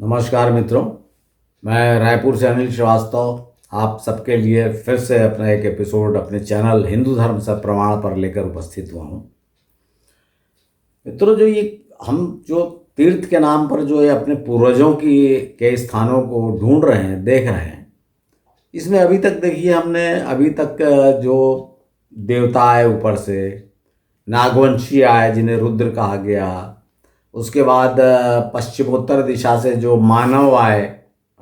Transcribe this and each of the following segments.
नमस्कार मित्रों, मैं रायपुर से अनिल श्रीवास्तव आप सबके लिए फिर से अपना एक एपिसोड अपने चैनल हिंदू धर्म से प्रमाण पर लेकर उपस्थित हुआ हूँ। मित्रों, जो ये हम जो तीर्थ के नाम पर जो ये अपने पूर्वजों के स्थानों को ढूंढ रहे हैं, देख रहे हैं, इसमें अभी तक देखिए हमने अभी तक जो देवता आए ऊपर से, नागवंशी आए जिन्हें रुद्र कहा गया, उसके बाद पश्चिमोत्तर दिशा से जो मानव आए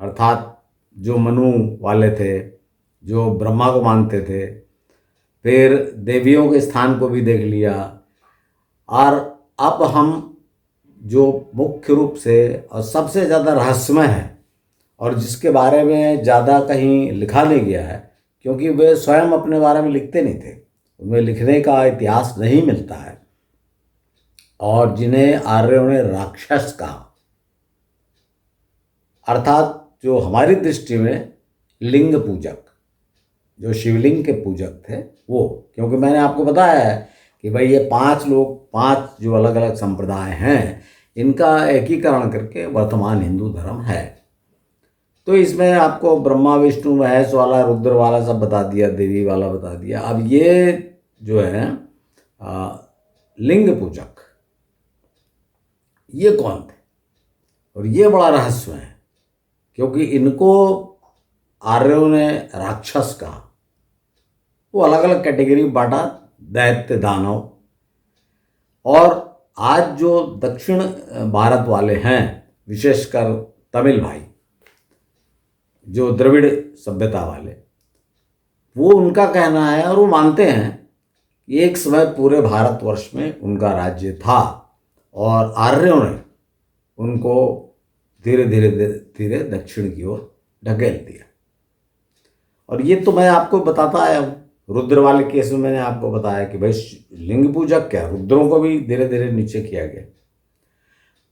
अर्थात जो मनु वाले थे, जो ब्रह्मा को मानते थे, फिर देवियों के स्थान को भी देख लिया। और अब हम जो मुख्य रूप से और सबसे ज़्यादा रहस्यमय है और जिसके बारे में ज़्यादा कहीं लिखा नहीं गया है, क्योंकि वे स्वयं अपने बारे में लिखते नहीं थे, उनमें लिखने का इतिहास नहीं मिलता है, और जिन्हें आर्यों ने राक्षस कहा, अर्थात जो हमारी दृष्टि में लिंग पूजक, जो शिवलिंग के पूजक थे वो। क्योंकि मैंने आपको बताया है कि भाई ये पांच जो अलग अलग संप्रदाय हैं, इनका एकीकरण करके वर्तमान हिंदू धर्म है। तो इसमें आपको ब्रह्मा विष्णु महेश वाला, रुद्र वाला सब बता दिया, देवी वाला बता दिया। अब ये जो है लिंग पूजक, ये कौन थे? और ये बड़ा रहस्य है, क्योंकि इनको आर्यों ने राक्षस कहा। वो अलग अलग कैटेगरी बांटा, दैत्य, दानव। और आज जो दक्षिण भारत वाले हैं, विशेषकर तमिल भाई, जो द्रविड़ सभ्यता वाले, वो उनका कहना है और वो मानते हैं कि एक समय पूरे भारतवर्ष में उनका राज्य था और आर्यों ने उनको धीरे धीरे दक्षिण की ओर ढकेल दिया। और ये तो मैं आपको बताता आया हूँ। रुद्र वाले केस में मैंने आपको बताया कि भाई लिंग पूजक क्या, रुद्रों को भी धीरे धीरे नीचे किया गया।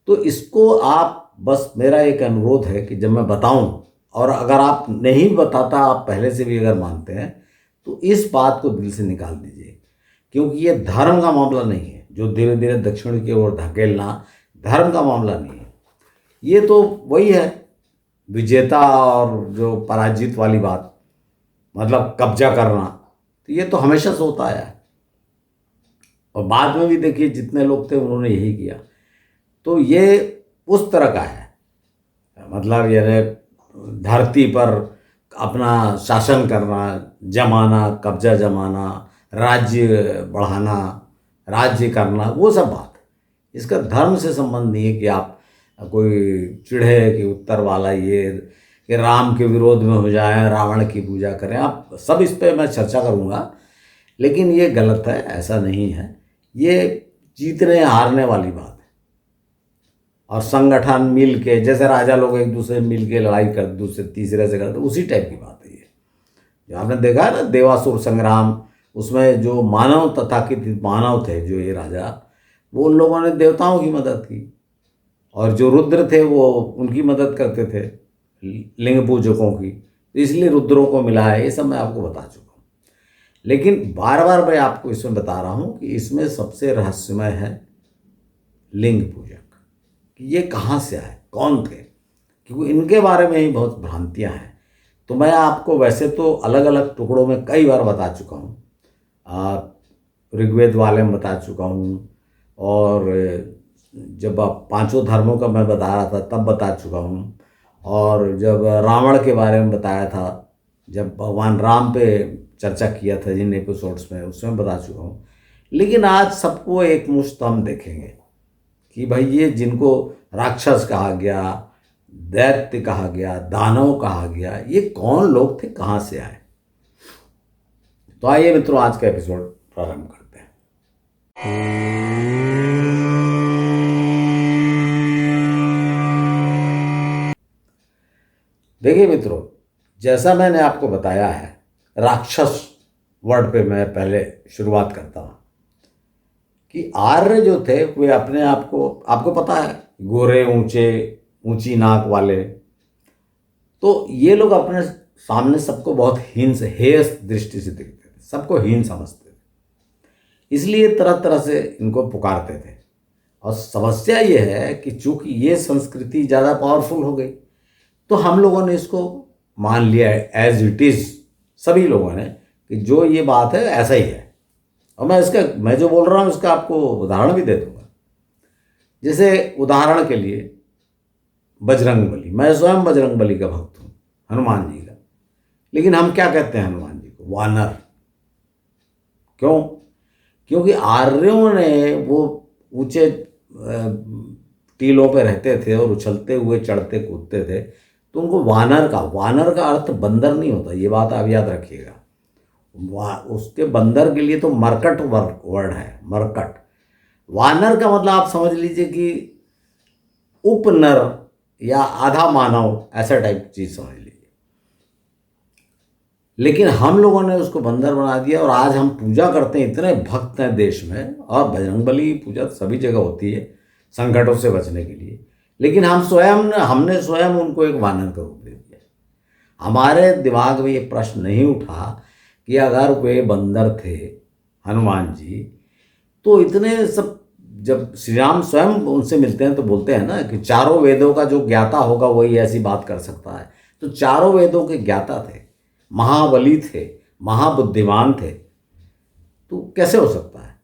तो इसको आप, बस मेरा एक अनुरोध है कि जब मैं बताऊं, और अगर आप नहीं बताता, आप पहले से भी अगर मानते हैं, तो इस बात को दिल से निकाल दीजिए, क्योंकि ये धर्म का मामला नहीं है। जो धीरे धीरे दक्षिण की ओर धकेलना धर्म का मामला नहीं है। ये तो वही है, विजेता और जो पराजित वाली बात, मतलब कब्जा करना। तो ये तो हमेशा से होता आया है, और बाद में भी देखिए जितने लोग थे उन्होंने यही किया। तो ये उस तरह का है, मतलब यानी धरती पर अपना शासन करना, जमाना, कब्जा जमाना, राज्य बढ़ाना, राज्य करना, वो सब बात है। इसका धर्म से संबंध नहीं है कि आप कोई चिढ़े कि उत्तर वाला ये कि राम के विरोध में हो जाए, रावण की पूजा करें। आप सब इस पे मैं चर्चा करूँगा, लेकिन ये गलत है, ऐसा नहीं है। ये जीतने हारने वाली बात है। और संगठन मिल के, जैसे राजा लोग एक दूसरे मिल के लड़ाई कर दूसरे तीसरे से करते, उसी टाइप की बात है ये। जो आपने देखा है ना देवासुर संग्राम, उसमें जो मानव तथाकथित मानव थे, जो ये राजा, वो उन लोगों ने देवताओं की मदद की, और जो रुद्र थे वो उनकी मदद करते थे, लिंग पूजकों की। तो इसलिए रुद्रों को मिला है। ये सब मैं आपको बता चुका हूँ, लेकिन बार बार मैं आपको इसमें बता रहा हूँ कि इसमें सबसे रहस्यमय है लिंग पूजक, कि ये कहाँ से आए, कौन थे, क्योंकि इनके बारे में ही बहुत भ्रांतियाँ हैं। तो मैं आपको वैसे तो अलग अलग टुकड़ों में कई बार बता चुका हूँ, ऋग्वेद वाले में बता चुका हूँ, और जब आप पांचों धर्मों का मैं बता रहा था तब बता चुका हूँ, और जब रावण के बारे में बताया था, जब भगवान राम पे चर्चा किया था जिन एपिसोड्स में, उसमें बता चुका हूँ। लेकिन आज सबको एक मुश्त हम देखेंगे कि भाई ये जिनको राक्षस कहा गया, दैत्य कहा गया, दानव कहा गया, ये कौन लोग थे, कहाँ से आए। तो आइए मित्रों, आज का एपिसोड प्रारंभ करते हैं। देखिए मित्रों, जैसा मैंने आपको बताया है, राक्षस वर्ड पे मैं पहले शुरुआत करता हूँ कि आर्य जो थे वे अपने आप को, आपको पता है, गोरे, ऊंचे, ऊंची नाक वाले। तो ये लोग अपने सामने सबको बहुत हीन से, हेय दृष्टि से देखते थे, सबको हीन समझते थे, इसलिए तरह तरह से इनको पुकारते थे। और समस्या ये है कि चूंकि ये संस्कृति ज़्यादा पावरफुल हो गई, तो हम लोगों ने इसको मान लिया है एज इट इज़, सभी लोगों ने, कि जो ये बात है ऐसा ही है। और मैं जो बोल रहा हूँ उसका आपको उदाहरण भी दे दूंगा। जैसे उदाहरण के लिए बजरंग बली, मैं स्वयं बजरंग बली का भक्त हूँ, हनुमान जी का। लेकिन हम क्या कहते हैं हनुमान जी को? वानर। क्यों? क्योंकि आर्यों ने वो ऊंचे टीलों पे रहते थे और उछलते हुए चढ़ते कूदते थे, तो उनको वानर का अर्थ बंदर नहीं होता, ये बात आप याद रखिएगा। उसके बंदर के लिए तो मरकट वर्ड है, मरकट। वानर का मतलब आप समझ लीजिए कि उपनर या आधा मानव, ऐसा टाइप की चीज समझ लीजिए। लेकिन हम लोगों ने उसको बंदर बना दिया और आज हम पूजा करते हैं, इतने भक्त हैं देश में, और बजरंगबली की पूजा सभी जगह होती है संकटों से बचने के लिए। लेकिन हमने स्वयं उनको एक वानर का रूप दे दिया। हमारे दिमाग में ये प्रश्न नहीं उठा कि अगर वे बंदर थे हनुमान जी, तो इतने सब, जब श्री राम स्वयं उनसे मिलते हैं तो बोलते हैं ना कि चारों वेदों का जो ज्ञाता होगा वही ऐसी बात कर सकता है। तो चारों वेदों के ज्ञाता थे, महाबली थे, महाबुद्धिमान थे, तो कैसे हो सकता है?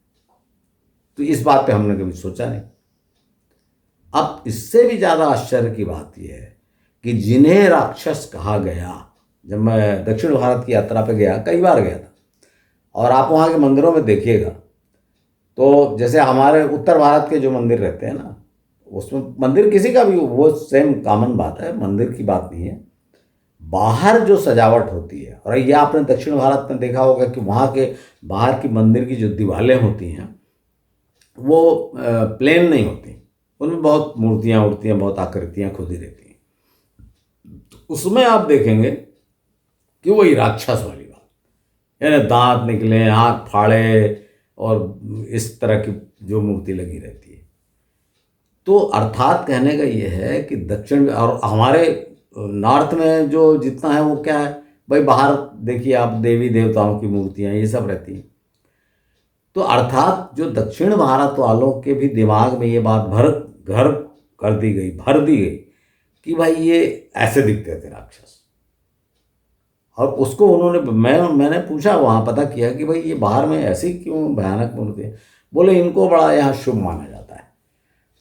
तो इस बात पे हमने कभी सोचा नहीं। अब इससे भी ज़्यादा आश्चर्य की बात यह है कि जिन्हें राक्षस कहा गया, जब मैं दक्षिण भारत की यात्रा पे गया, कई बार गया था, और आप वहाँ के मंदिरों में देखिएगा, तो जैसे हमारे उत्तर भारत के जो मंदिर रहते हैं ना, उसमें मंदिर किसी का भी वो सेम कॉमन बात है, मंदिर की बात नहीं है, बाहर जो सजावट होती है, और ये आपने दक्षिण भारत में देखा होगा कि वहाँ के बाहर की मंदिर की जो दीवारें होती हैं वो प्लेन नहीं होती, उनमें बहुत मूर्तियाँ उड़ती बहुत आकृतियाँ खुदी रहती हैं। उसमें आप देखेंगे कि वही राक्षस वाली बात, यानी दांत निकले, आँख फाड़े, और इस तरह की जो मूर्ति लगी रहती है। तो अर्थात कहने का ये है कि दक्षिण और हमारे नॉर्थ में जो जितना है वो क्या है भाई, बाहर देखिए आप देवी देवताओं की मूर्तियाँ ये सब रहती हैं। तो अर्थात जो दक्षिण भारत वालों के भी दिमाग में ये बात भर दी गई कि भाई ये ऐसे दिखते थे राक्षस। और उसको मैंने पूछा, वहाँ पता किया कि भाई ये बाहर में ऐसी क्यों भयानक मूर्ति है? बोले इनको बड़ा यहाँ शुभ माना जाता है।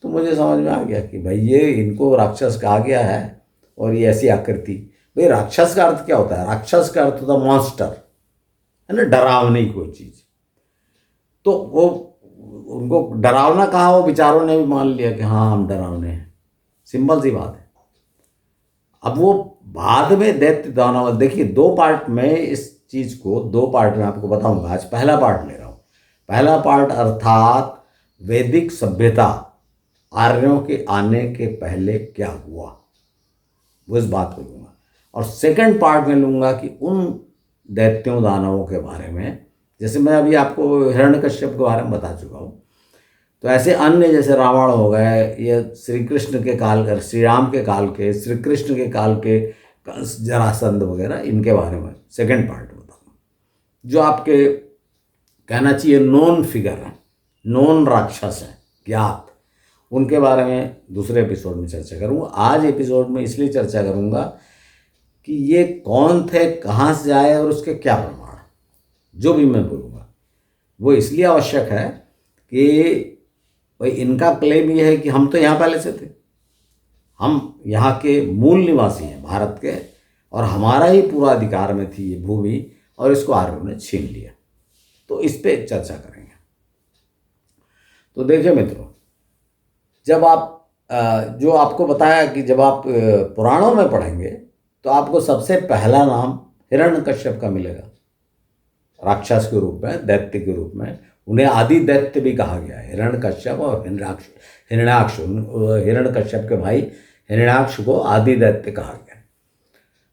तो मुझे समझ में आ गया कि भाई ये इनको राक्षस कहा गया है, और ये ऐसी आकृति। भाई राक्षस का अर्थ क्या होता है? राक्षस का अर्थ होता है मॉन्स्टर, है ना, डरावनी कोई चीज़। तो वो उनको डरावना कहा, वो बेचारों ने भी मान लिया कि हाँ हम डरावने हैं, सिंपल सी बात है। अब वो बाद में दैत्य दानव, देखिए दो पार्ट में इस चीज़ को, दो पार्ट में आपको बताऊंगा। आज पहला पार्ट ले रहा हूँ। पहला पार्ट अर्थात वैदिक सभ्यता, आर्यों के आने के पहले क्या हुआ, वो इस बात को लूँगा। और सेकंड पार्ट में लूँगा कि उन दैत्यों दानवों के बारे में, जैसे मैं अभी आपको हिरण्यकश्यप के बारे में बता चुका हूँ, तो ऐसे अन्य जैसे रावण हो गए, ये श्री कृष्ण के काल के, श्री राम के काल के, श्री कृष्ण के काल के जरासंध वगैरह, इनके बारे में सेकंड पार्ट बताऊँगा। जो आपके कहना चाहिए नोन फिगर है, नोन राक्षस है, ज्ञात, उनके बारे में दूसरे एपिसोड में चर्चा करूँगा। आज एपिसोड में इसलिए चर्चा करूँगा कि ये कौन थे, कहाँ से आए, और उसके क्या प्रमाण। जो भी मैं बोलूँगा वो इसलिए आवश्यक है कि भाई इनका क्लेम ये है कि हम तो यहाँ पहले से थे, हम यहाँ के मूल निवासी हैं भारत के, और हमारा ही पूरा अधिकार में थी ये भूमि, और इसको आर्यों ने छीन लिया। तो इस पे चर्चा करेंगे। तो देखिए मित्रों, जब आप जो आपको बताया कि जब आप पुराणों में पढ़ेंगे तो आपको सबसे पहला नाम हिरण्यकश्यप का मिलेगा, राक्षस के रूप में, दैत्य के रूप में। उन्हें आदि दैत्य भी कहा गया है, हिरण्यकश्यप और हिरण्याक्ष। हिरण्यकश्यप के भाई हिरण्याक्ष को आदि दैत्य कहा गया,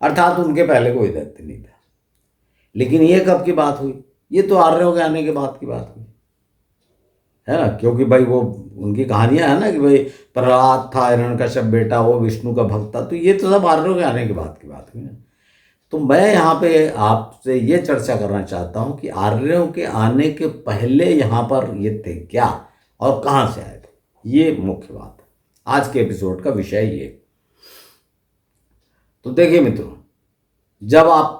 अर्थात उनके पहले कोई दैत्य नहीं था। लेकिन ये कब की बात हुई? ये तो आर्यों के आने के बाद की बात हुई, है ना, क्योंकि भाई वो उनकी कहानियां है ना कि भाई प्रहलाद था हिरण्यकश्यप बेटा, वो विष्णु का भक्त था। तो ये तो सब आर्यों के आने के बाद की बात हुई ना। तो मैं यहाँ पे आपसे ये चर्चा करना चाहता हूँ कि आर्यों के आने के पहले यहाँ पर ये थे क्या और कहाँ से आए थे, ये मुख्य बात है, आज के एपिसोड का विषय ये। तो देखिए मित्रों, जब आप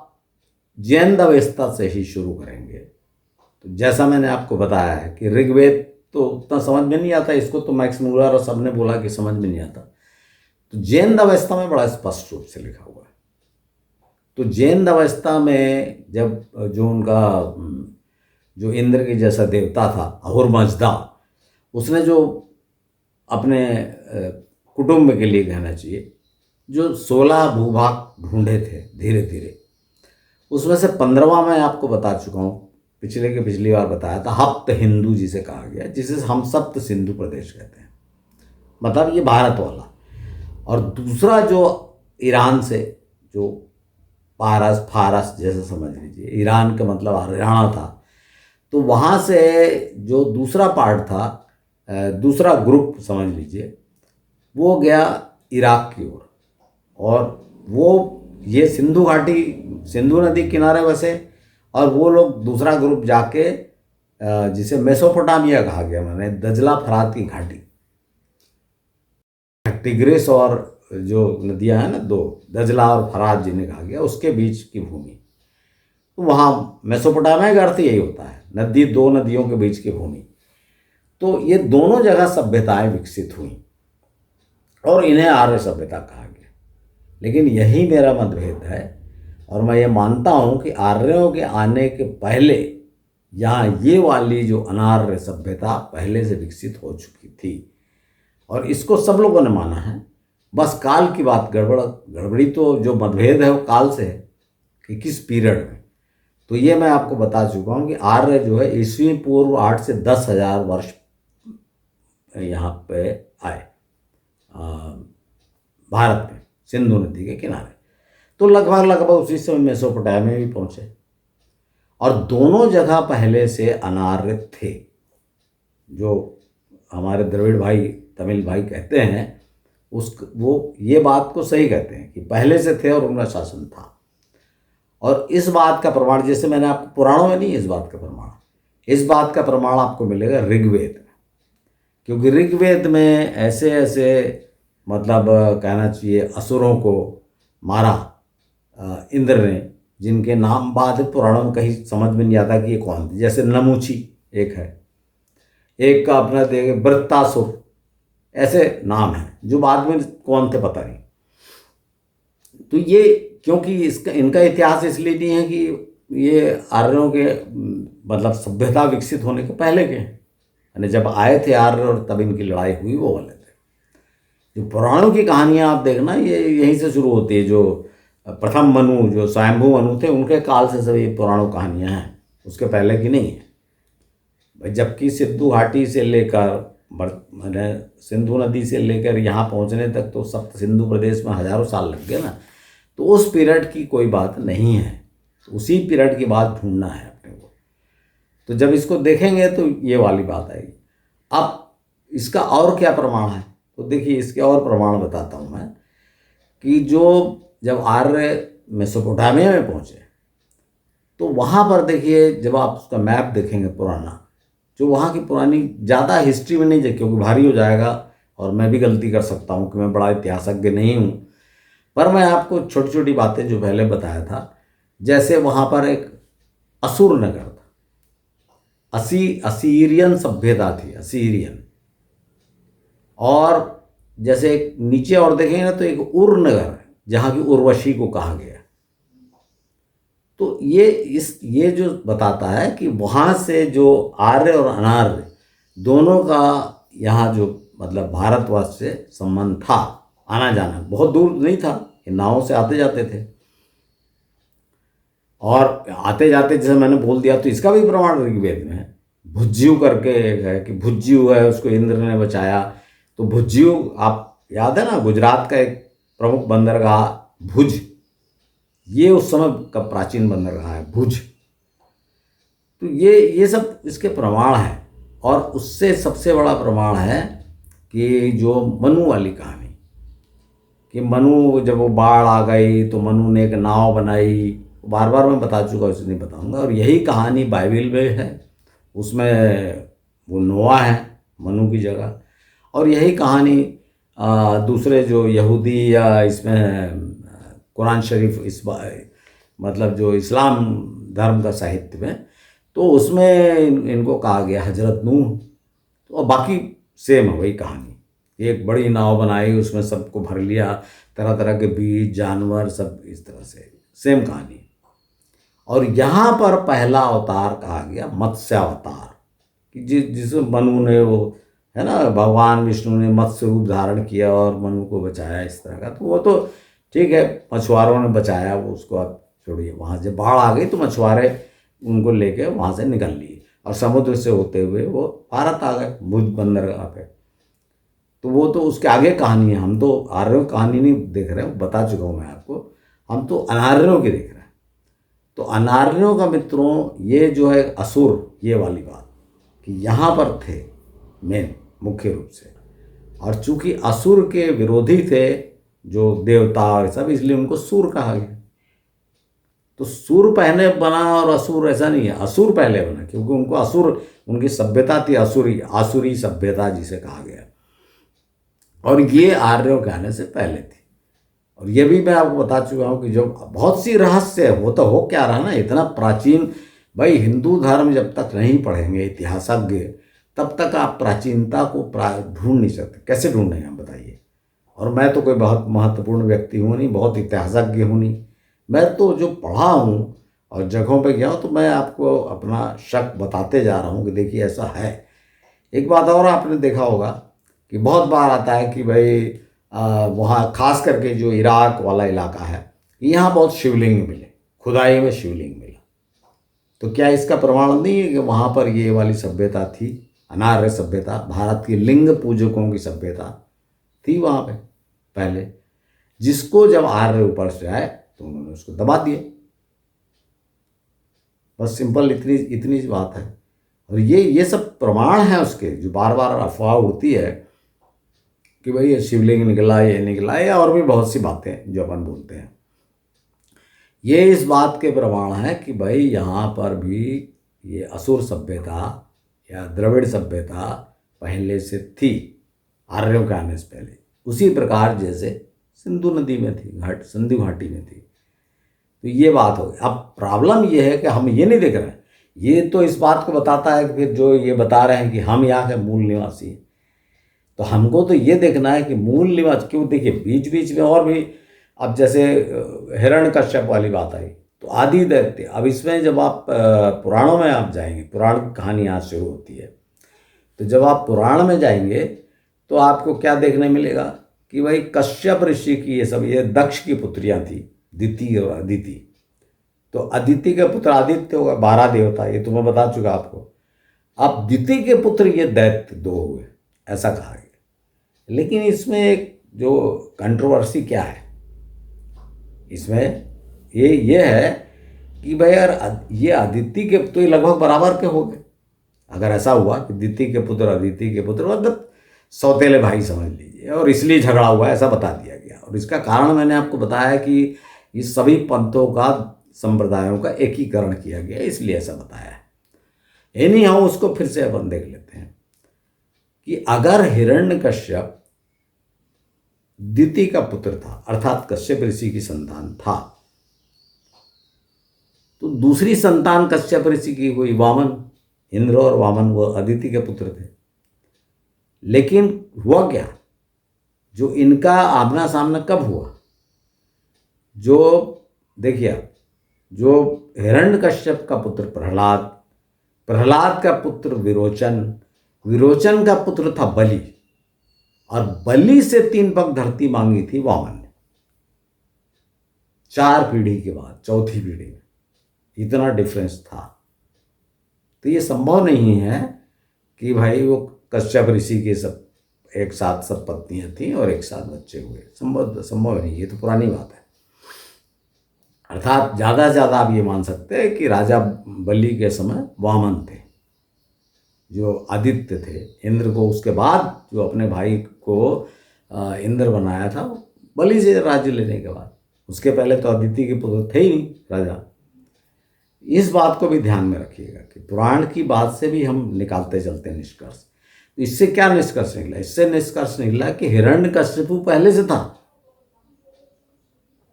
जैन अवस्था से ही शुरू करेंगे तो जैसा मैंने आपको बताया है कि ऋग्वेद तो उतना समझ में नहीं आता, इसको तो मैक्स मूलर और सबने बोला कि समझ में नहीं आता, तो जैन अवस्था में बड़ा स्पष्ट रूप से लिखा हुआ है। तो जैन अवस्था में जब जो उनका जो इंद्र के जैसा देवता था अहुरमज़दा, उसने जो अपने कुटुंब के लिए कहना चाहिए जो 16 भूभाग ढूंढे थे धीरे धीरे, उसमें से 15वां मैं आपको बता चुका हूँ, पिछली बार बताया था, हप्त हिंदू जिसे कहा गया, जिसे हम सप्त सिंधु प्रदेश कहते हैं, मतलब ये भारत वाला। और दूसरा जो ईरान से जो पारस फारस जैसे समझ लीजिए, ईरान का मतलब हरियाणा था, तो वहाँ से जो दूसरा पार्ट था, दूसरा ग्रुप समझ लीजिए, वो गया इराक की ओर। और वो ये सिंधु घाटी, सिंधु नदी किनारे बसे, और वो लोग दूसरा ग्रुप जाके जिसे मेसोपोटामिया कहा गया, मैंने दजला फरात की घाटी, टिग्रिस और जो नदियां हैं ना दो, दजला और फरात जिन्हें कहा गया, उसके बीच की भूमि, तो वहाँ मेसोपोटामिया का अर्थ यही होता है, नदी, दो नदियों के बीच की भूमि। तो ये दोनों जगह सभ्यताएं विकसित हुई और इन्हें आर्य सभ्यता कहा गया। लेकिन यही मेरा मतभेद है, और मैं ये मानता हूँ कि आर्यों के आने के पहले यहाँ ये वाली जो अनार्य सभ्यता पहले से विकसित हो चुकी थी, और इसको सब लोगों ने माना है। बस काल की बात गड़बड़ी, तो जो मतभेद है वो काल से है कि किस पीरियड में। तो ये मैं आपको बता चुका हूँ कि आर्य जो है ईस्वी पूर्व 8 से 10,000 वर्ष यहाँ पे आए भारत में, सिंधु नदी के किनारे। तो लगभग उसी समय मेसोपोटामिया भी पहुँचे, और दोनों जगह पहले से अनार्य थे। जो हमारे द्रविड़ भाई, तमिल भाई कहते हैं, वो ये बात को सही कहते हैं कि पहले से थे और उनका शासन था। और इस बात का प्रमाण, जैसे मैंने आपको पुराणों में नहीं, इस बात का प्रमाण आपको मिलेगा ऋग्वेद में, क्योंकि ऋग्वेद में ऐसे ऐसे मतलब कहना चाहिए असुरों को मारा इंद्र ने, जिनके नाम बाद पुराणों में कहीं समझ में नहीं आता कि ये कौन थे। जैसे नमुची एक है, एक का अपना देखे वृत्तासुर, ऐसे नाम हैं जो बाद में कौन थे पता नहीं। तो ये क्योंकि इनका इतिहास इसलिए नहीं है कि ये आर्यों के मतलब सभ्यता विकसित होने के पहले के, यानी जब आए थे आर्य और तब इनकी लड़ाई हुई, वो वाले थे। जो पुराणों की कहानियाँ आप देखना, ये यहीं से शुरू होती है। जो प्रथम मनु, जो स्वयंभू मनु थे, उनके काल से सभी पुराणों कहानियाँ हैं, उसके पहले की नहीं है भाई। जबकि सिंधु घाटी से लेकर, मैंने सिंधु नदी से लेकर यहाँ पहुँचने तक तो सप्त सिंधु प्रदेश में हजारों साल लग गए ना, तो उस पीरियड की कोई बात नहीं है, उसी पीरियड की बात ढूंढना है अपने को। तो जब इसको देखेंगे तो ये वाली बात आएगी। अब इसका और क्या प्रमाण है, तो देखिए इसके और प्रमाण बताता हूँ मैं, कि जो जब आर्य मेसोपोटामिया में पहुँचे तो वहाँ पर देखिए, जब आप उसका मैप देखेंगे पुराना, जो वहाँ की पुरानी, ज़्यादा हिस्ट्री में नहीं जाए क्योंकि भारी हो जाएगा, और मैं भी गलती कर सकता हूँ कि मैं बड़ा इतिहासज्ञ नहीं हूँ, पर मैं आपको छोटी छोटी बातें जो पहले बताया था, जैसे वहाँ पर एक असुर नगर था, असीरियन सभ्यता थी, असीरियन। और जैसे एक नीचे और देखेंगे ना तो एक उर नगर है, जहाँ की उर्वशी को कहा गया। तो ये जो बताता है कि वहाँ से जो आर्य और अनार्य दोनों का यहाँ जो मतलब भारतवर्ष से संबंध था, आना जाना बहुत दूर नहीं था, नावों से आते जाते थे। और आते जाते जैसे मैंने बोल दिया, तो इसका भी प्रमाण ऋग्वेद में है। भुज्यू करके एक है कि भुज्यू है, उसको इंद्र ने बचाया। तो भुज्यू, आप याद है ना, गुजरात का एक प्रमुख बंदरगाह भुज, ये उस समय का प्राचीन बंदरगाह है भुज। तो ये सब इसके प्रमाण है। और उससे सबसे बड़ा प्रमाण है कि जो मनु वाली कहानी, कि मनु जब वो बाढ़ आ गई तो मनु ने एक नाव बनाई, बार बार मैं बता चुका, उसे नहीं बताऊंगा। और यही कहानी बाइबल में है, उसमें वो नोआ है मनु की जगह। और यही कहानी दूसरे जो यहूदी या इसमें कुरान शरीफ मतलब जो इस्लाम धर्म का साहित्य में, तो उसमें इनको कहा गया हजरत नूह। तो और बाकी सेम है वही कहानी। एक बड़ी नाव बनाई, उसमें सबको भर लिया, तरह तरह के बीज जानवर सब इस तरह से सेम कहानी। और यहाँ पर पहला अवतार कहा गया मत्स्य अवतार, कि जिसमें मनु ने वो है ना, भगवान विष्णु ने मत्स्य रूप धारण किया और मनु को बचाया इस तरह का। तो वो तो ठीक है, मछुआरों ने बचाया वो, उसको आप छोड़िए। वहाँ जब बाढ़ आ गई तो मछुआरे उनको लेके वहाँ से निकल लिए और समुद्र से होते हुए वो भारत आ गए, भुज बंदरगाह पे। तो वो तो उसके आगे कहानी है। हम तो आर्यों की कहानी नहीं देख रहे हैं, बता चुका हूँ मैं आपको, हम तो अनार्यों की देख रहे हैं। तो अनार्यों का मित्रों ये जो है असुर, ये वाली बात कि यहाँ पर थे मेन मुख्य रूप से। और चूंकि असुर के विरोधी थे जो देवता और सब, इसलिए उनको सूर कहा गया। तो सूर पहले बना और असुर ऐसा नहीं है, असुर पहले बना, क्योंकि उनको असुर, उनकी सभ्यता थी आसुरी सभ्यता जिसे कहा गया। और ये आर्यों के आने से पहले थी। और ये भी मैं आपको बता चुका हूँ कि जो बहुत सी रहस्य है, वो तो हो क्या रहा ना, इतना प्राचीन। भाई हिंदू धर्म जब तक नहीं पढ़ेंगे इतिहासज्ञ, तब तक आप प्राचीनता को ढूंढ नहीं सकते। कैसे ढूंढेंगे आप बताइए। और मैं तो कोई बहुत महत्वपूर्ण व्यक्ति हूँ नहीं, बहुत इतिहासज्ञ हूँ नहीं। मैं तो जो पढ़ा हूँ और जगहों पे गया हूँ, तो मैं आपको अपना शक बताते जा रहा हूँ कि देखिए ऐसा है। एक बात और आपने देखा होगा कि बहुत बार आता है कि भाई वहाँ खास करके जो इराक वाला इलाका है, यहाँ बहुत शिवलिंग मिले, खुदाई में शिवलिंग मिला। तो क्या इसका प्रमाण नहीं है कि वहाँ पर ये वाली सभ्यता थी, अनार्य सभ्यता, भारत की लिंग पूजकों की सभ्यता थी वहाँ पे पहले, जिसको जब आर्य ऊपर से आए तो उन्होंने उसको दबा दिया। बस सिंपल इतनी बात है। और ये सब प्रमाण है उसके, जो बार बार अफवाह उड़ती है कि भाई ये शिवलिंग निकला, ये निकला, या और भी बहुत सी बातें जो अपन बोलते हैं, ये इस बात के प्रमाण है कि भाई यहाँ पर भी ये असुर सभ्यता या द्रविड़ सभ्यता पहले से थी, आर्यों के आने से पहले। उसी प्रकार जैसे सिंधु नदी में थी, सिंधु घाटी में थी। तो ये बात हो गई। अब प्रॉब्लम ये है कि हम ये नहीं देख रहे हैं। ये तो इस बात को बताता है कि फिर जो ये बता रहे हैं कि हम यहाँ के मूल निवासी हैं, तो हमको तो ये देखना है कि मूल निवास क्यों। देखिए बीच बीच में और भी, अब जैसे हिरण्यकश्यप वाली बात आई, तो आदि दैत्य। अब इसमें जब आप पुराणों में आप जाएंगे, पुराण की कहानी यहाँ शुरू होती है, तो जब आप पुराण में जाएंगे तो आपको क्या देखने मिलेगा कि भाई कश्यप ऋषि की ये दक्ष की पुत्रियाँ थी, दिति और अदिति। तो अदिति के पुत्र आदित्य होगा, 12 देवता, ये तो मैं बता चुका आपको। अब दिति के पुत्र ये दैत्य 2 हुए, ऐसा कहा गया। लेकिन इसमें एक जो कंट्रोवर्सी क्या है इसमें, ये है कि भाई यार ये अदिति के तो ये लगभग बराबर के हो गए। अगर ऐसा हुआ कि दिति के पुत्र अदिति के पुत्र, मतलब सौतेले भाई समझ लीजिए, और इसलिए झगड़ा हुआ ऐसा बता दिया गया। और इसका कारण मैंने आपको बताया कि इस सभी पंथों का, संप्रदायों का एकीकरण किया गया, इसलिए ऐसा बताया है। एनी हाउ उसको फिर से अपन देख लेते हैं कि अगर हिरण्यकश्यप दिति का पुत्र था, अर्थात कश्यप ऋषि की संतान था, तो दूसरी संतान कश्यप ऋषि की हुई वामन। इंद्र और वामन वो अदिति के पुत्र थे। लेकिन हुआ क्या, जो इनका आमना सामना कब हुआ, जो देखिए, जो हिरण्यकश्यप का पुत्र प्रहलाद, प्रहलाद का पुत्र विरोचन, विरोचन का पुत्र था बलि, और बलि से 3 पग धरती मांगी थी वामन ने। 4 पीढ़ी के बाद चौथी पीढ़ी में इतना डिफरेंस था। तो ये संभव नहीं है कि भाई वो कश्यप ऋषि के सब एक साथ सब पत्नियां थीं और एक साथ बच्चे हुए। संभव नहीं, ये तो पुरानी बात है। अर्थात ज़्यादा से ज़्यादा आप ये मान सकते हैं कि राजा बलि के समय वामन थे, जो आदित्य थे। इंद्र को उसके बाद जो अपने भाई को इंद्र बनाया था, बलि से राज्य लेने के बाद। उसके पहले तो अदिति के पुत्र थे ही नहीं राजा। इस बात को भी ध्यान में रखिएगा कि पुराण की बात से भी हम निकालते चलते हैं निष्कर्ष। तो इससे क्या निष्कर्ष निकला? इससे निष्कर्ष निकला कि हिरण्यकशिपु पहले से था।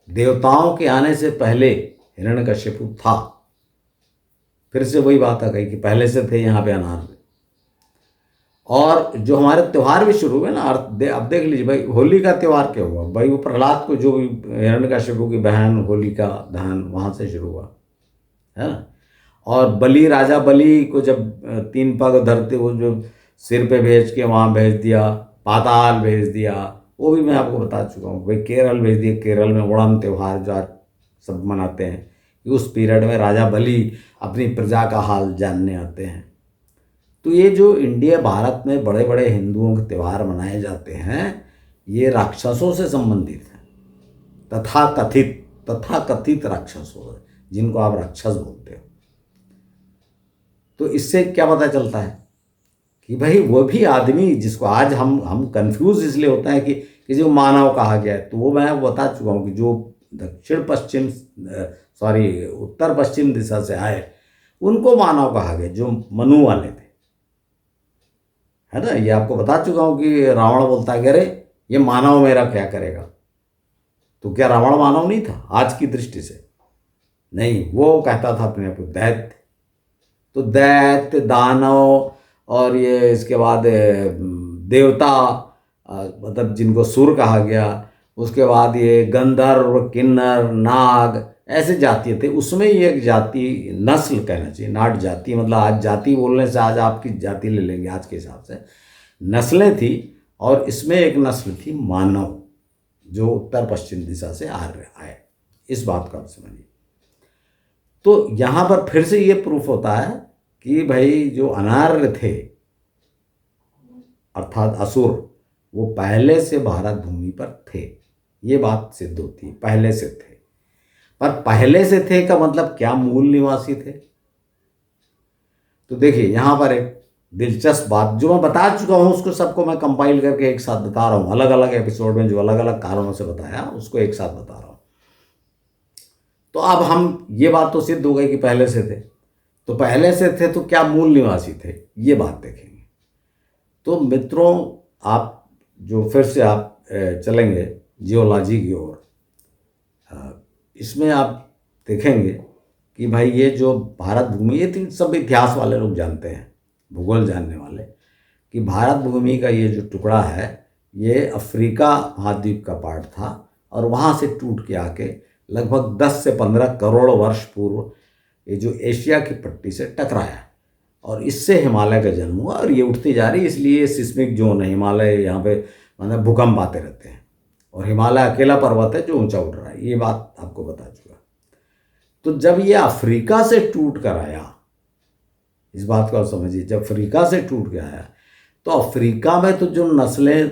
देवताओं के आने से पहले हिरण्यकशिपु था। फिर से वही बात आ गई कि पहले से थे यहाँ पे अनार। और जो हमारे त्यौहार भी शुरू हुए ना, अब देख लीजिए भाई, होली का त्यौहार क्या हुआ भाई? वो प्रहलाद को, जो भी हिरण्यकशिपु की बहन होलिका दहन, वहाँ से शुरू हुआ है ना। और बलि, राजा बलि को जब 3 पग धरते, वो जो सिर पे भेज के वहाँ भेज दिया, पाताल भेज दिया, वो भी मैं आपको बता चुका हूँ भाई। केरल भेज दिया, केरल में ओणम त्यौहार जो आज सब मनाते हैं, उस पीरियड में राजा बलि अपनी प्रजा का हाल जानने आते हैं। तो ये जो इंडिया भारत में बड़े बड़े हिंदुओं के त्यौहार मनाए जाते हैं, ये राक्षसों से संबंधित हैं। तथाकथित राक्षसों, जिनको आप राक्षस बोलते हो। तो इससे क्या पता चलता है कि भाई वो भी आदमी, जिसको आज हम कंफ्यूज इसलिए होते हैं कि जो मानव कहा गया है, तो वो मैं बता चुका हूँ कि जो उत्तर पश्चिम दिशा से आए उनको मानव कहा गया, जो मनु वाले थे, है ना। ये आपको बता चुका हूँ कि रावण बोलता है कि अरे ये मानव मेरा क्या करेगा। तो क्या रावण मानव नहीं था आज की दृष्टि से? नहीं, वो कहता था अपने आप को दैत्य। तो दैत्य, दानव, और ये इसके बाद देवता, मतलब जिनको सुर कहा गया, उसके बाद ये गंधर्व, किन्नर, नाग, ऐसे जातियाँ थे। उसमें ये एक जाति, नस्ल कहना चाहिए, नाट जाति, मतलब आज जाति बोलने से आज आपकी जाति ले लेंगे आज के हिसाब से, नस्लें थी। और इसमें एक नस्ल थी मानव, जो उत्तर पश्चिम दिशा से आए। इस बात को आप समझिए। तो यहाँ पर फिर से ये प्रूफ होता है कि भाई जो अनार्य थे, अर्थात असुर, वो पहले से भारत भूमि पर थे। ये बात सिद्ध होती है, पहले से थे। पर पहले से थे का मतलब क्या मूल निवासी थे? तो देखिए यहाँ पर एक दिलचस्प बात जो मैं बता चुका हूँ, उसको सबको मैं कंपाइल करके एक साथ बता रहा हूँ, अलग अलग एपिसोड में जो अलग अलग कारणों से बताया उसको एक साथ बता रहा हूँ। तो अब हम, ये बात तो सिद्ध हो गई कि पहले से थे। तो पहले से थे तो क्या मूल निवासी थे, ये बात देखेंगे। तो मित्रों, आप जो फिर से आप चलेंगे जियोलॉजी की ओर, इसमें आप देखेंगे कि भाई ये जो भारत भूमि, ये तो सब इतिहास वाले लोग जानते हैं, भूगोल जानने वाले, कि भारत भूमि का ये जो टुकड़ा है, ये अफ्रीका महाद्वीप का पार्ट था। और वहाँ से टूट के आके लगभग 10 से 15 करोड़ वर्ष पूर्व ये जो एशिया की पट्टी से टकराया, और इससे हिमालय का जन्म हुआ। और ये उठती जा रही, इसलिए सिस्मिक जोन है हिमालय, यहाँ पे मतलब भूकंप आते रहते हैं। और हिमालय अकेला पर्वत है जो ऊंचा उठ रहा है, ये बात आपको बता चुका। तो जब ये अफ्रीका से टूट कर आया, इस बात को आप समझिए, जब अफ्रीका से टूट के आया, तो अफ्रीका में तो जो नस्लें,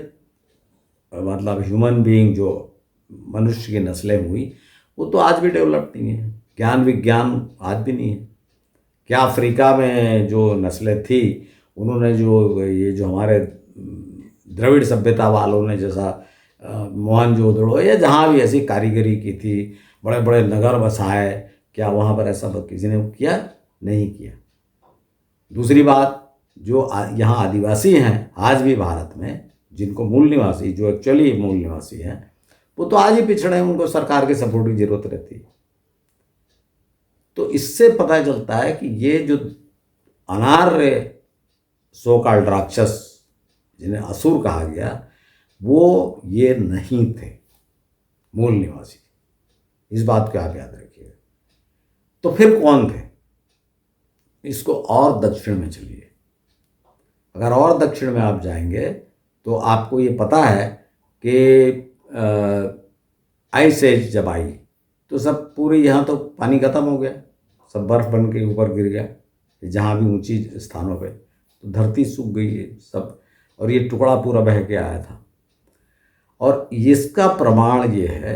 मतलब ह्यूमन बीइंग, जो मनुष्य की नस्लें हुई, वो तो आज भी डेवलप नहीं है। ज्ञान विज्ञान आज भी नहीं है। क्या अफ्रीका में जो नस्लें थी, उन्होंने जो हमारे द्रविड़ सभ्यता वालों ने, जैसा मोहनजोदड़ो या जहाँ भी ऐसी कारीगरी की थी, बड़े बड़े नगर बसाए, क्या वहाँ पर ऐसा किसी ने किया? नहीं किया। दूसरी बात, जो यहाँ आदिवासी हैं आज भी भारत में, जिनको मूल निवासी, जो एक्चुअली मूल निवासी हैं, वो तो आज ही पिछड़े हैं, उनको सरकार के सपोर्ट की जरूरत रहती है। तो इससे पता चलता है कि ये जो अनार्य सो कॉल्ड राक्षस, जिन्हें असुर कहा गया, वो ये नहीं थे मूल निवासी। इस बात को आप याद रखिएगा। तो फिर कौन थे? इसको और दक्षिण में चलिए। अगर और दक्षिण में आप जाएंगे तो आपको ये पता है कि आइस एज जब आई तो सब पूरे, यहाँ तो पानी खत्म हो गया, सब बर्फ बन के ऊपर गिर गया जहाँ भी ऊंची स्थानों पे, तो धरती सूख गई है सब, और ये टुकड़ा पूरा बह के आया था। और इसका प्रमाण ये है,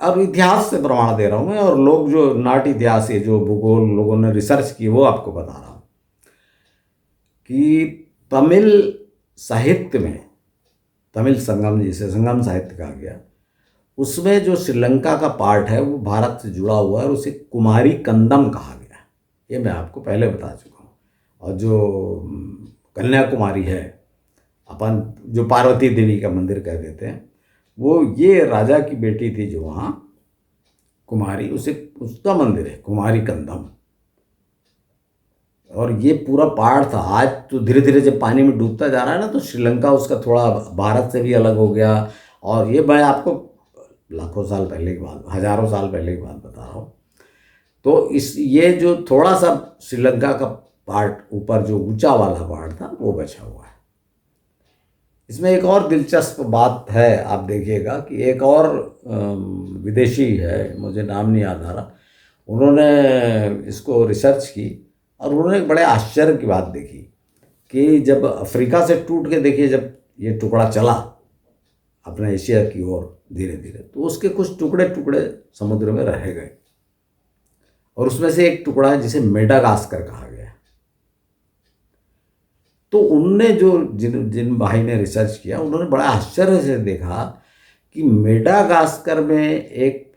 अब इतिहास से प्रमाण दे रहा हूँ मैं, और लोग जो नाट इतिहास, ये जो भूगोल लोगों ने रिसर्च की, वो आपको बता रहा हूँ कि तमिल साहित्य में, तमिल संगम, जिसे संगम साहित्य कहा गया, उसमें जो श्रीलंका का पार्ट है वो भारत से जुड़ा हुआ है, और उसे कुमारी कंदम कहा गया। ये मैं आपको पहले बता चुका हूँ। और जो कन्याकुमारी है, अपन जो पार्वती देवी का मंदिर कह देते हैं, वो ये राजा की बेटी थी जो वहाँ कुमारी, उसे उसका मंदिर है कुमारी कंदम। और ये पूरा पहाड़ था। आज तो धीरे धीरे जब पानी में डूबता जा रहा है ना, तो श्रीलंका उसका थोड़ा भारत से भी अलग हो गया। और ये मैं आपको लाखों साल पहले की बात, हजारों साल पहले की बात बता रहा हूँ। तो इस ये जो थोड़ा सा श्रीलंका का पार्ट ऊपर जो ऊंचा वाला पहाड़ था वो बचा हुआ है। इसमें एक और दिलचस्प बात है, आप देखिएगा कि एक और विदेशी है, मुझे नाम नहीं याद आ रहा, उन्होंने इसको रिसर्च की और उन्होंने एक बड़े आश्चर्य की बात देखी कि जब अफ्रीका से टूट के देखिए, जब ये टुकड़ा चला अपने एशिया की ओर धीरे धीरे, तो उसके कुछ टुकड़े टुकड़े समुद्र में रह गए। और उसमें से एक टुकड़ा है जिसे मेडागास्कर कहा गया। तो उनने जो जिन भाई ने रिसर्च किया, उन्होंने बड़ा आश्चर्य से देखा कि मेडागास्कर में एक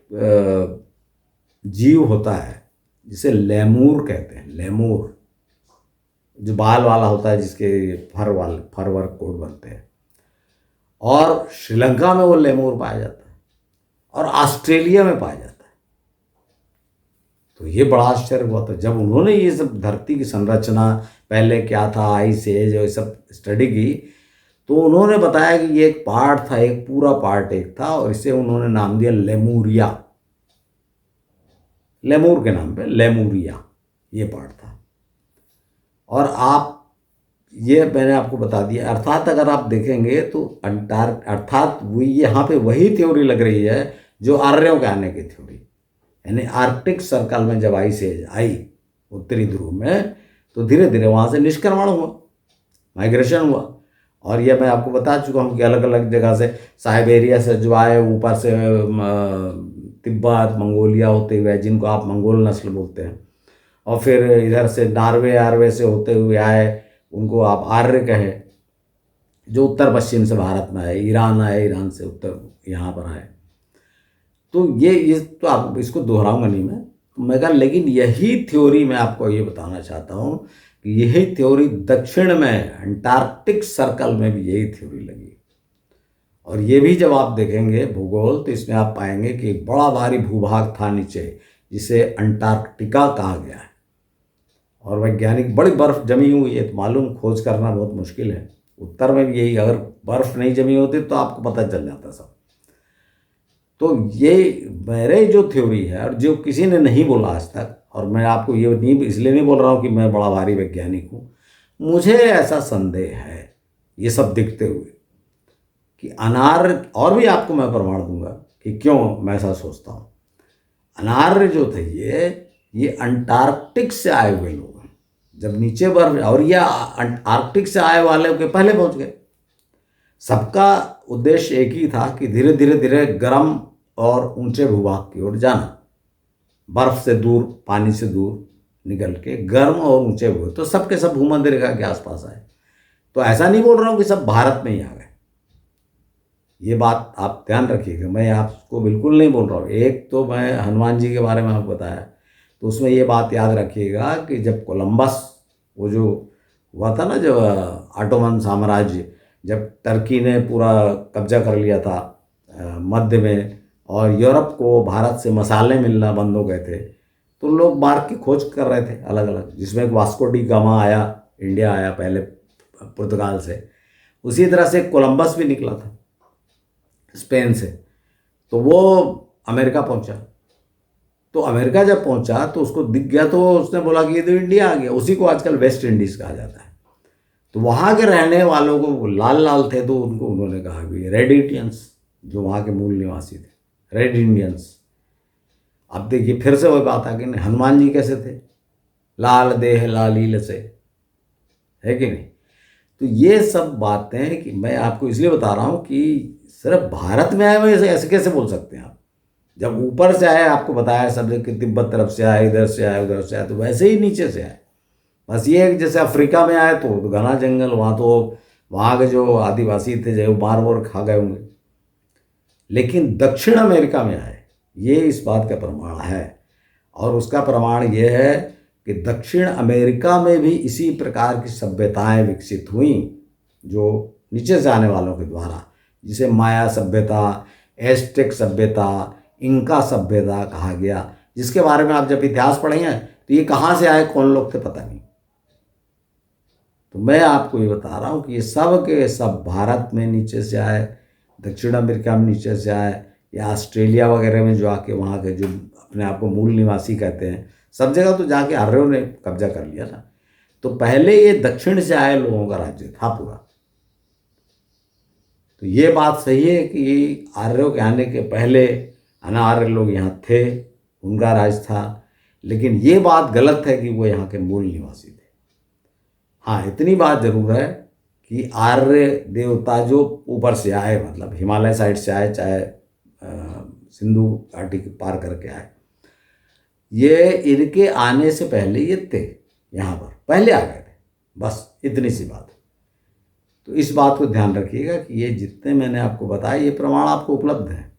जीव होता है जिसे लेमूर कहते हैं। लेमूर जो बाल वाला होता है, जिसके फर वर्क कोट बनते हैं। और श्रीलंका में वो लेमूर पाया जाता है और ऑस्ट्रेलिया में पाया जाता है। तो ये बड़ा आश्चर्य हुआ था जब उन्होंने ये सब धरती की संरचना, पहले क्या था, आइस एज, ये सब स्टडी की। तो उन्होंने बताया कि ये एक पार्ट था, एक पूरा पार्ट एक था, और इसे उन्होंने नाम दिया लेमूरिया। लेमूर के नाम पे लेमूरिया ये पार्ट था। और आप ये मैंने आपको बता दिया। अर्थात अगर आप देखेंगे तो अर्थात वही यहाँ पे वही थ्योरी लग रही है जो आर्यों के आने की थ्योरी, यानी आर्कटिक सर्कल में जब आइस एज आई उत्तरी ध्रुव में, तो धीरे धीरे वहाँ से निष्क्रमण हुआ, माइग्रेशन हुआ। और ये मैं आपको बता चुका हूँ कि अलग अलग जगह से, साइबेरिया से जो आए, ऊपर से तिब्बत, मंगोलिया होते हुए, जिनको आप मंगोल नस्ल बोलते हैं, और फिर इधर से नार्वे से होते हुए आए, उनको आप आर्य कहे, जो उत्तर पश्चिम से भारत में आए, ईरान आए, ईरान से उत्तर यहाँ पर आए। तो ये तो आप इसको दोहराऊंगा नहीं मैं कहा, लेकिन यही थ्योरी मैं आपको ये बताना चाहता हूँ कि यही थ्योरी दक्षिण में अंटार्कटिक सर्कल में भी यही थ्योरी लगी। और ये भी जब आप देखेंगे भूगोल, तो इसमें आप पाएंगे कि एक बड़ा भारी भूभाग था नीचे, जिसे अंटार्कटिका कहा गया है। और वैज्ञानिक, बड़ी बर्फ जमी हुई है, तो मालूम खोज करना बहुत मुश्किल है। उत्तर में भी यही, अगर बर्फ नहीं जमी होती तो आपको पता चल जाता सब। तो ये मेरे जो थ्योरी है, और जो किसी ने नहीं बोला आज तक, और मैं आपको ये नहीं इसलिए नहीं बोल रहा हूँ कि मैं बड़ा भारी वैज्ञानिक हूँ, मुझे ऐसा संदेह है ये सब दिखते हुए कि अनार्य, और भी आपको मैं प्रमाण दूंगा कि क्यों मैं ऐसा सोचता हूँ। अनार्य जो थे ये अंटार्कटिक से आए हुए लोग हैं। जब नीचे बर्फ, और ये आर्कटिक से आए वाले के पहले पहुंच गए। सबका उद्देश्य एक ही था कि धीरे धीरे धीरे गर्म और ऊंचे भूभाग की ओर जाना, बर्फ से दूर, पानी से दूर निकल के गर्म और ऊंचे हुए। तो सबके सब भूमध्य रेखा के आसपास आए। तो ऐसा नहीं बोल रहा हूँ कि सब भारत में ही आ गए, ये बात आप ध्यान रखिएगा, मैं आपको बिल्कुल नहीं बोल रहा हूँ। एक तो मैं हनुमान जी के बारे में आपको बताया, तो उसमें ये बात याद रखिएगा कि जब कोलंबस, वो जो हुआ था ना, जब ऑटोमन साम्राज्य, जब टर्की ने पूरा कब्जा कर लिया था मध्य में, और यूरोप को भारत से मसाले मिलना बंद हो गए थे, तो लोग मार्ग की खोज कर रहे थे अलग अलग, जिसमें वास्को डी गामा आया, इंडिया आया पहले पुर्तगाल से। उसी तरह से कोलंबस भी निकला था स्पेन से, तो वो अमेरिका पहुंचा। तो अमेरिका जब पहुंचा तो उसको दिख गया, तो उसने बोला कि ये तो इंडिया आ गया। उसी को आजकल वेस्ट इंडीज़ कहा जाता है। तो वहाँ के रहने वालों को लाल लाल थे, तो उनको उन्होंने कहा कि रेड इंडियंस, जो वहाँ के मूल निवासी थे, रेड इंडियंस। अब देखिए फिर से वही बात आ गई, हनुमान जी कैसे थे, लाल देह लालील से, है कि नहीं। तो ये सब बातें कि मैं आपको इसलिए बता रहा हूँ कि सिर्फ भारत में आए हुए ऐसे कैसे बोल सकते हैं आप। जब ऊपर से आए, आपको बताया सब कि तिब्बत तरफ से आए, इधर से आए, उधर से आए, तो वैसे ही नीचे से आए। बस ये है कि जैसे अफ्रीका में आए तो घना जंगल, वहाँ तो वहाँ के जो आदिवासी थे जो मार वार खा गए होंगे। लेकिन दक्षिण अमेरिका में आए, ये इस बात का प्रमाण है। और उसका प्रमाण ये है कि दक्षिण अमेरिका में भी इसी प्रकार की सभ्यताएं विकसित हुई, जो नीचे से आने वालों के द्वारा, जिसे माया सभ्यता, एस्टेक सभ्यता, इंका सभ्यता कहा गया, जिसके बारे में आप जब इतिहास पढ़ेंगे तो ये कहाँ से आए, कौन लोग थे, पता नहीं। तो मैं आपको ये बता रहा हूँ कि ये सब के सब भारत में नीचे से आए, दक्षिण अमेरिका में नीचे से आए, या ऑस्ट्रेलिया वगैरह में जो आके वहाँ के जो अपने आप को मूल निवासी कहते हैं, सब जगह तो जाके आर्यों ने कब्जा कर लिया ना। तो पहले ये दक्षिण से आए लोगों का राज्य था पूरा। तो ये बात सही है कि आर्यों के आने के पहले अनार्य लोग यहाँ थे, उनका राज था, लेकिन ये बात गलत है कि वो यहाँ के मूल निवासी थे। हाँ, इतनी बात जरूर है कि आर्य देवता जो ऊपर से आए, मतलब हिमालय साइड से आए, चाहे सिंधु घाटी पार करके आए, ये इनके आने से पहले ये थे यहाँ पर, पहले आ गए थे, बस इतनी सी बात है। तो इस बात को ध्यान रखिएगा कि ये जितने मैंने आपको बताया ये प्रमाण आपको उपलब्ध हैं,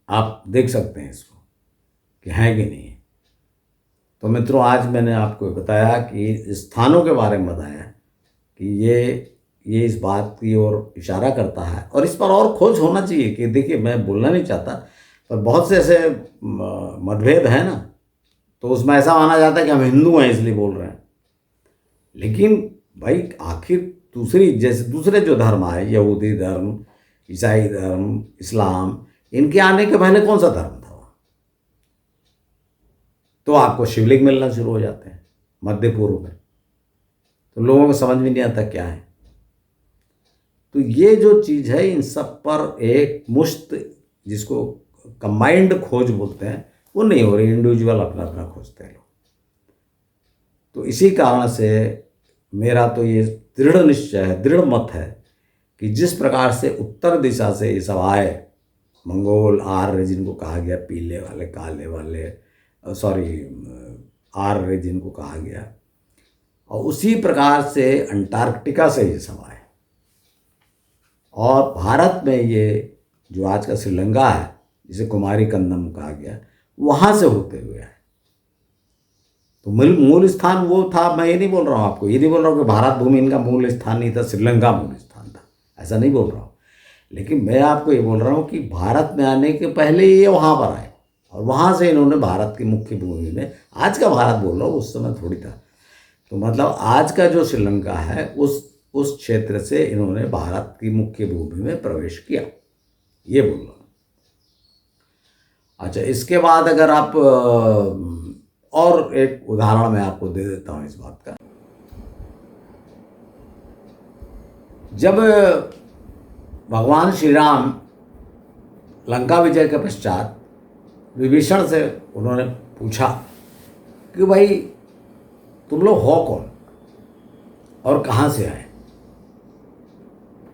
आप देख सकते हैं इसको कि है कि नहीं है। तो मित्रों, आज मैंने आपको बताया कि स्थानों के बारे में बताया कि ये इस बात की ओर इशारा करता है, और इस पर और खोज होना चाहिए। कि देखिए, मैं बोलना नहीं चाहता, पर बहुत से ऐसे मतभेद हैं ना, तो उसमें ऐसा माना जाता है कि हम हिंदू हैं इसलिए बोल रहे हैं। लेकिन भाई आखिर जैसे दूसरे जो धर्म आए, यहूदी धर्म, ईसाई धर्म, इस्लाम, इनके आने के पहले कौन सा धर्म था? तो आपको शिवलिंग मिलना शुरू हो जाते हैं मध्य पूर्व में, तो लोगों को समझ में नहीं आता क्या है। तो ये जो चीज़ है, इन सब पर एक मुश्त, जिसको कंबाइंड खोज बोलते हैं, वो नहीं हो रही, इंडिविजुअल अपना अपना खोजते हैं लोग। तो इसी कारण से मेरा तो ये दृढ़ निश्चय है, दृढ़ मत है कि जिस प्रकार से उत्तर दिशा से ये सब आए, मंगोल, आर्य जिनको कहा गया, पीले वाले, काले वाले, आर्य जिनको कहा गया, और उसी प्रकार से अंटार्कटिका से ये सब आए, और भारत में ये जो आज का श्रीलंका है, जिसे कुमारी कंदम कहा गया, वहाँ से होते हुए आए। तो मूल स्थान वो था। मैं ये नहीं बोल रहा हूँ आपको, ये नहीं बोल रहा हूँ कि भारत भूमि इनका मूल स्थान नहीं था, श्रीलंका मूल स्थान था, ऐसा नहीं बोल रहा हूँ। लेकिन मैं आपको ये बोल रहा हूँ कि भारत में आने के पहले ये वहाँ पर आए, और वहाँ से इन्होंने भारत की मुख्य भूमि में, आज का भारत बोल रहा हूँ, उस समय थोड़ी था, तो मतलब आज का जो श्रीलंका है, उस क्षेत्र से इन्होंने भारत की मुख्य भूमि में प्रवेश किया, ये बोल रहा हूँ। अच्छा, इसके बाद अगर आप और एक उदाहरण मैं आपको दे देता हूँ इस बात का। जब भगवान श्री राम लंका विजय के पश्चात विभीषण से उन्होंने पूछा कि भाई तुम लोग हो कौन और कहाँ से आए,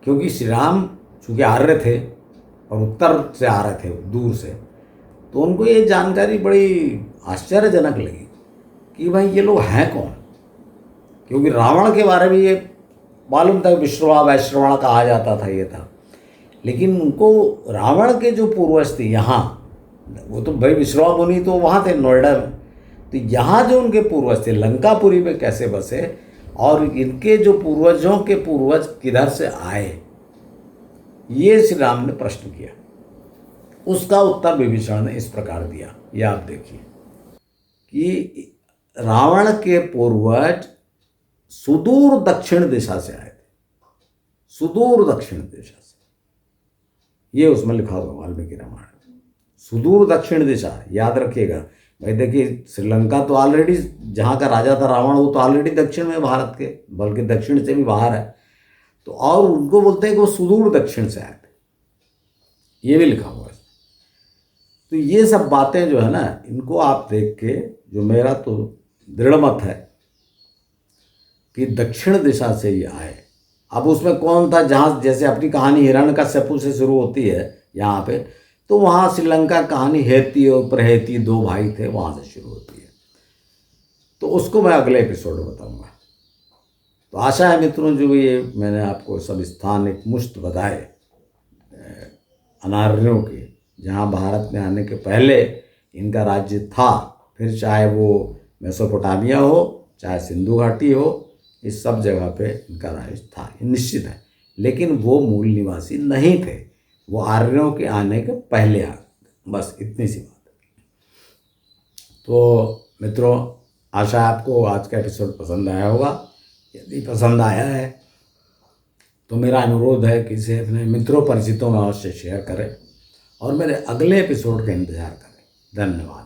क्योंकि श्री राम चूँकि आर्य थे और उत्तर से आ रहे थे, दूर से, तो उनको ये जानकारी बड़ी आश्चर्यजनक लगी कि भाई ये लोग हैं कौन। क्योंकि रावण के बारे में ये मालूम था, विश्रवा वैश्रवण कहा जाता था, ये था, लेकिन उनको रावण के जो पूर्वज थे यहाँ, वो तो भाई विश्रवा मुनि तो वहाँ थे नोएडा में, तो यहाँ जो उनके पूर्वज थे लंकापुरी में कैसे बसे, और इनके जो पूर्वजों के पूर्वज किधर से आए, ये श्री राम ने प्रश्न किया। उसका उत्तर विभीषण ने इस प्रकार दिया, ये आप देखिए कि रावण के पूर्वज सुदूर दक्षिण दिशा से आए थे, सुदूर दक्षिण दिशा से, ये उसमें लिखा हुआ वाल्मीकि रामायण, सुदूर दक्षिण दिशा, याद रखिएगा भाई। देखिए, श्रीलंका तो ऑलरेडी, जहाँ का राजा था रावण, वो तो ऑलरेडी दक्षिण में भारत के, बल्कि दक्षिण से भी बाहर है, तो और उनको बोलते हैं कि वो सुदूर दक्षिण से आए थे, ये भी लिखा हुआ है। तो ये सब बातें जो है ना, इनको आप देख के, जो मेरा तो दृढ़ मत है कि दक्षिण दिशा से ये आए। अब उसमें कौन था, जहाँ जैसे अपनी कहानी हिरण्यकश्यपु से शुरू होती है यहाँ पे, तो वहाँ श्रीलंका कहानी हेती और प्रहेती दो भाई थे, वहाँ से शुरू होती है। तो उसको मैं अगले एपिसोड में बताऊँगा। तो आशा है मित्रों, जो ये मैंने आपको सब स्थान एक मुश्त बताए अनार्यों के, जहाँ भारत में आने के पहले इनका राज्य था, फिर चाहे वो मेसोपोटामिया हो, चाहे सिंधु घाटी हो, इस सब जगह पे इनका राज्य था, ये निश्चित है। लेकिन वो मूल निवासी नहीं थे, वो आर्यों के आने के पहले आ गए। बस इतनी सी बात है। तो मित्रों, आशा है आपको आज का एपिसोड पसंद आया होगा। यदि पसंद आया है तो मेरा अनुरोध है कि इसे अपने मित्रों परिचितों में अवश्य शेयर करें और मेरे अगले एपिसोड का इंतजार करें। धन्यवाद।